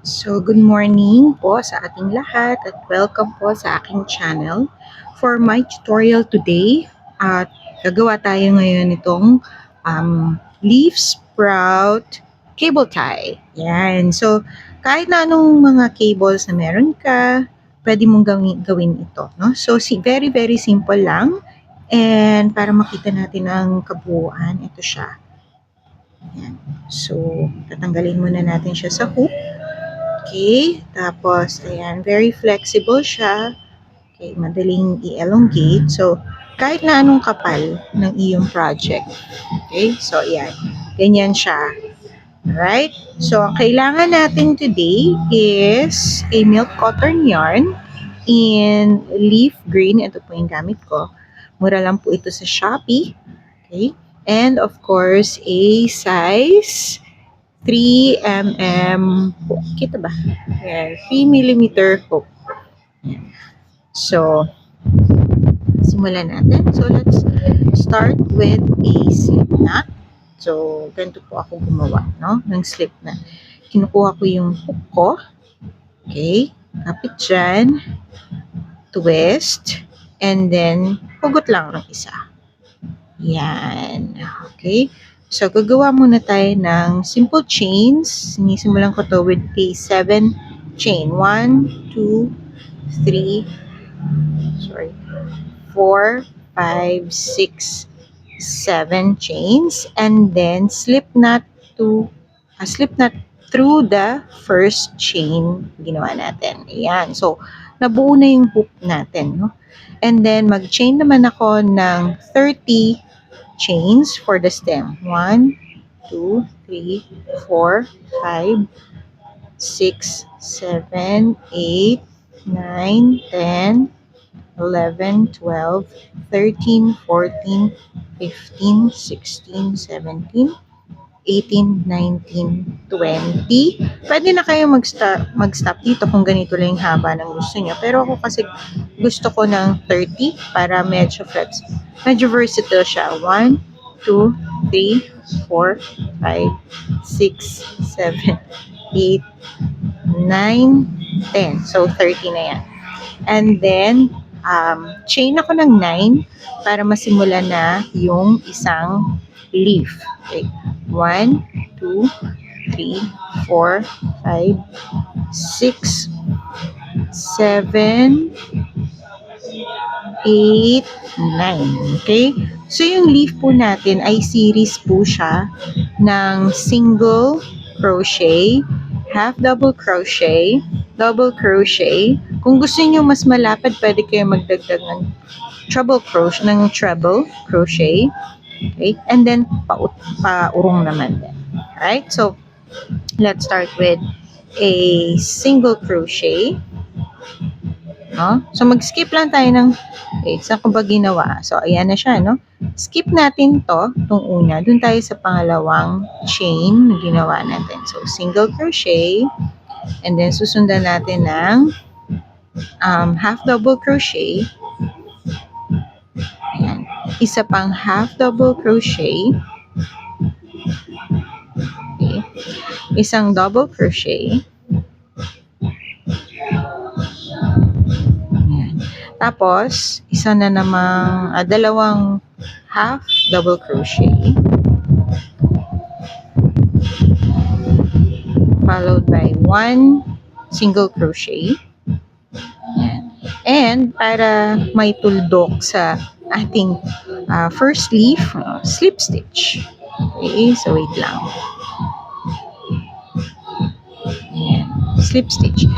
So, good morning po sa ating lahat at welcome po sa aking channel. For my tutorial today, gagawa tayo ngayon itong leaf sprout cable tie. Yan. So, kahit na anong mga cables na meron ka, pwede mong gawin ito. No? So, very, very simple lang. And para makita natin ang kabuuan, ito siya. Yan. So, tatanggalin muna natin siya sa hook. Okay, tapos, ayan, very flexible siya. Okay, madaling i-elongate. So, kahit na anong kapal ng iyong project. Okay, so, ayan, ganyan siya. Alright, so, ang kailangan natin today is a milk cotton yarn in leaf green. Ito po yung gamit ko. Mura lang po ito sa Shopee. Okay, and of course, a size 3 mm hook. Kita ba? Ayan, 3 mm hook. Ayan. So, simulan natin. So, let's start with a slip knot. So, ganito po ako gumawa, no? Ng slip knot. Kinukuha ko yung hook ko. Okay. Kapit dyan. Twist. And then, hugot lang ng isa. Yan. Okay. So, gagawa muna tayo ng simple chains. Sinisimulan ko to with a 7 chain. 1, 2, 3, 4, 5, 6, 7 chains. And then, slip knot through the first chain ginawa natin. Ayan. So, nabuo na yung hook natin. No? And then, mag-chain naman ako ng 30 chains for the stem. 1, 2, 3, 4, 5, 6, 7, 8, 9, 10, 11, 12, 13, 14, 15, 16, 17, 18, 19, 20. Pwede na kayo mag-stop dito kung ganito lang yung haba ng gusto nyo. Pero ako kasi gusto ko ng 30 para medyo flexible. Medyo versatile siya. 1, 2, 3, 4, 5, 6, 7, 8, 9, 10. So, 30 na yan. And then, chain ako ng 9 para masimulan na yung isang leaf. Okay. 1, 2, 3, 4, 5, 6, 7, 8, 9. Okay? So, yung leaf po natin ay series po siya ng single crochet, half double crochet, double crochet. Kung gusto niyo mas malapad, pwede kayo magdagdag ng treble crochet. Okay? And then, paurong naman din. Alright? So, let's start with a single crochet. No? So, mag-skip lang tayo ng, okay, saan ko ba ginawa? So, ayan na siya, no? Skip natin itong una. Doon tayo sa pangalawang chain na ginawa natin. So, single crochet. And then, susundan natin ng half double crochet. Ayan. Isa pang half double crochet. Okay. Isang double crochet. Ayan. Tapos, isa na namang dalawang half double crochet. Followed by 1 single crochet. Ayan. And para may tuldok sa ating first leaf, slip stitch. Okay, so wait lang. Ayan, slip stitch.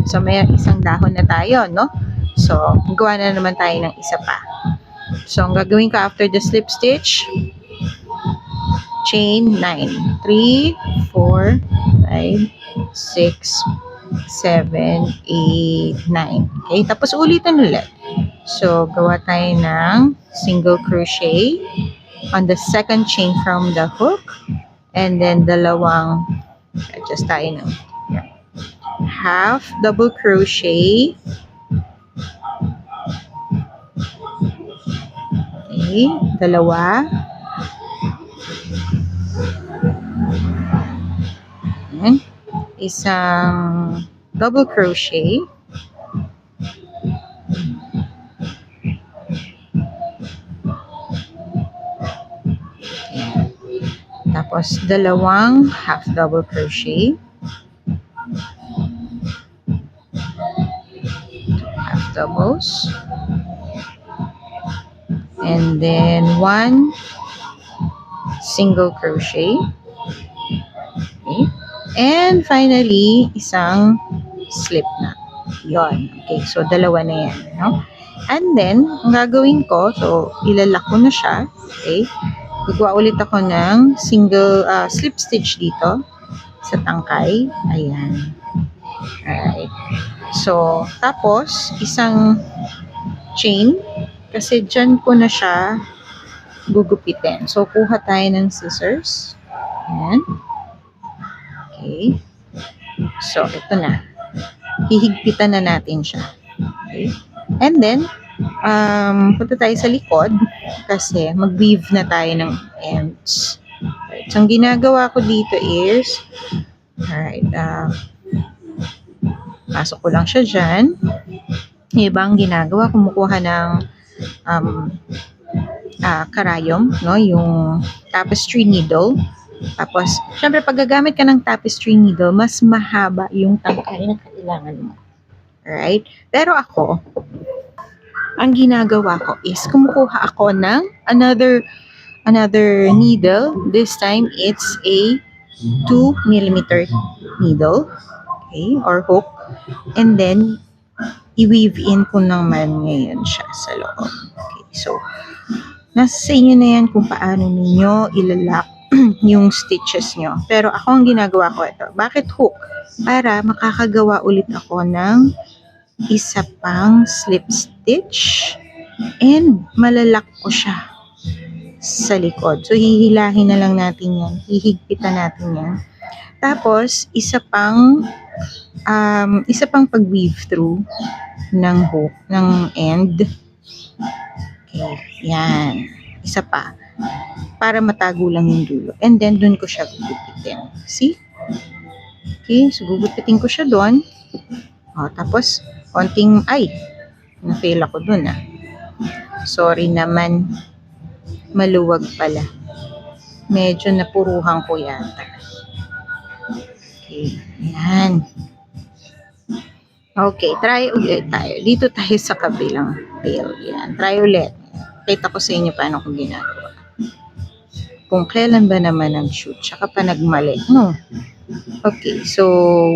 So may isang dahon na tayo, no? So, gawa na naman tayo ng isa pa. So, ang gagawin ko after the slip stitch, chain 9. 3, 4, 5, 6, 7, 8, 9. Okay, tapos ulitin ulit. So, gawa tayo ng single crochet on the second chain from the hook. And then, adjust tayo ng half double crochet. Okay, dalawa. Ayan. isang double crochet, ayan. Tapos dalawang half double crochet, half doubles, and then one single crochet, okay, and finally isang slip knot. Yon. Okay, so dalawa na yan, no? And then ang gagawin ko, so ilalak ko na siya, okay, gagawa ulit ako ng single slip stitch dito sa tangkay, ayan. Alright, so tapos isang chain, kasi dyan ko na siya gugupitin. So, kuha tayo ng scissors. Ayan. Okay. So, ito na. Hihigpitan na natin siya. Okay. And then, punta tayo sa likod kasi mag-weave na tayo ng ends. Alright. So, ang ginagawa ko dito is, alright, pasok ko lang siya dyan. Yung iba ang ginagawa, kumukuha ng karayom, no? Yung tapestry needle. Tapos, syempre, pag gagamit ka ng tapestry needle, mas mahaba yung tangkay na kailangan mo. Alright? Pero ako, ang ginagawa ko is, kumukuha ako ng another needle. This time, it's a 2mm needle. Okay? Or hook. And then, i-weave in ko naman ngayon siya sa loob. Okay? So, nasa sa inyo na yan kung paano ninyo ilalak yung stitches nyo. Pero ako ang ginagawa ko ito. Bakit hook? Para makakagawa ulit ako ng isa pang slip stitch and malalak ko siya sa likod. So, hihilahin na lang natin yan. Hihigpitan natin yan. Tapos, isa pang pag-weave through ng hook, ng end. Okay, yan. Isa pa. Para matago lang yung dulo. And then, dun ko siya gugupitin. See? Okay, so gugupitin ko siya dun. O, tapos, konting, na-fail ako dun Sorry naman. Maluwag pala. Medyo napuruhan ko yata. Okay, yan. Okay, try ulit tayo. Dito tayo sa kabilang fail. Yan, try ulit. Kita ko sa inyo paano ko ginagawa. Kung kailan ba naman ang shoot, tsaka pa nagmali. No. Okay, so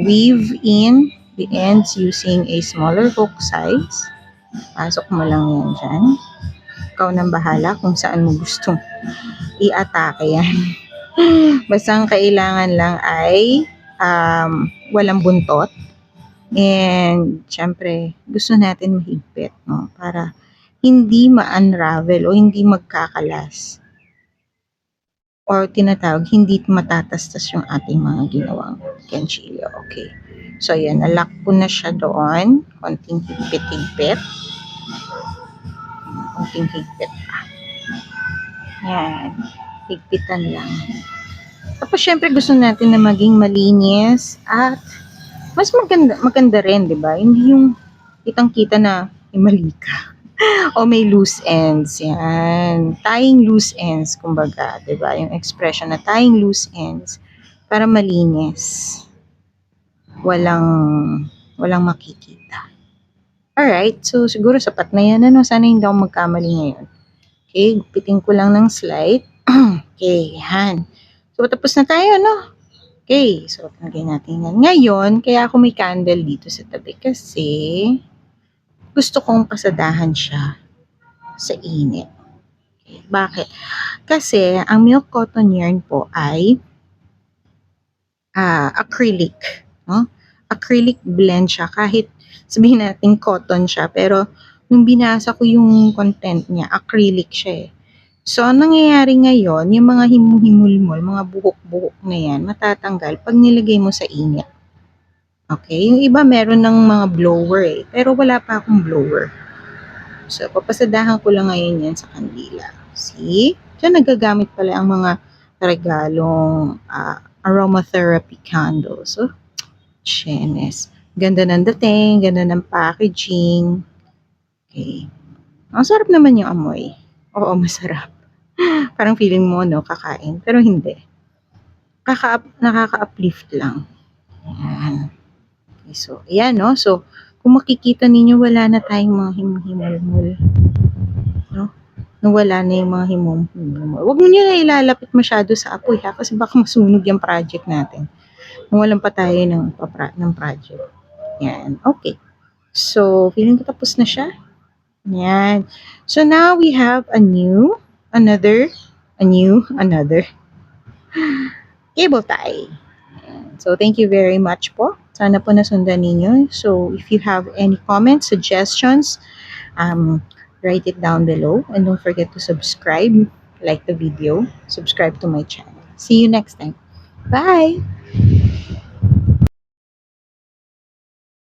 weave in the ends using a smaller hook size. Pasok mo lang yan dyan. Ikaw nang bahala kung saan mo gustong i-atake yan. Basta ang kailangan lang ay walang buntot. And syempre, gusto natin mahigpit, no? Para hindi ma-unravel o hindi magkakalas. Or tinatawag, hindi matatastas yung ating mga ginawang kenchilyo. Okay. So, ayan, nalock ko na siya doon. Konting higpit-higpit. Konting higpit pa. Yan. Higpitan lang. Tapos, syempre, gusto natin na maging malinis at mas maganda rin, di ba? Hindi yung kitang-kita na mali ka. O may loose ends. Yan. Tying loose ends, kumbaga. Diba? Yung expression na tying loose ends para malinis. Walang makikita. Alright. So, siguro sapat na yan. Sana hindi ako magkamali ngayon. Okay. Gupitin ko lang ng slide. Okay. Yan. So, tapos na tayo, no? Okay. So, lagay natin yan. Ngayon, kaya ako may candle dito sa tabi kasi gusto kong pasadahan siya sa init. Okay. Bakit? Kasi ang milk cotton yarn po ay acrylic. No? Acrylic blend siya. Kahit sabihin natin cotton siya. Pero nung binasa ko yung content niya, acrylic siya . So, ang nangyayari ngayon, yung mga himul-himul, mga buhok-buhok na yan, matatanggal pag nilagay mo sa init. Okay, yung iba meron ng mga blower pero wala pa akong blower. So, papasadahan ko lang ngayon yan sa kandila. See? Diyan nagagamit pala ang mga regalong aromatherapy candles. So, Chenes. Ganda ng dating, ganda ng packaging. Okay. Ang sarap naman yung amoy. Oo, masarap. Parang feeling mo, no, kakain. Pero hindi. Nakaka-uplift lang. Ayan. Okay, so, ayan, no. So, kung makikita ninyo, wala na tayong mga himhimol-mol. No? Nawala na yung mga himhimol. Huwag mo nyo na ilalapit masyado sa apoy, ha? Kasi baka masunog yung project natin. Mawalan pa tayo ng project. Yan. Okay. So, feeling ko tapos na siya. Yan. So, now we have another cable tie. So, thank you very much po. Sana po nasundan ninyo. So, if you have any comments, suggestions, write it down below. And don't forget to subscribe, like the video, subscribe to my channel. See you next time. Bye!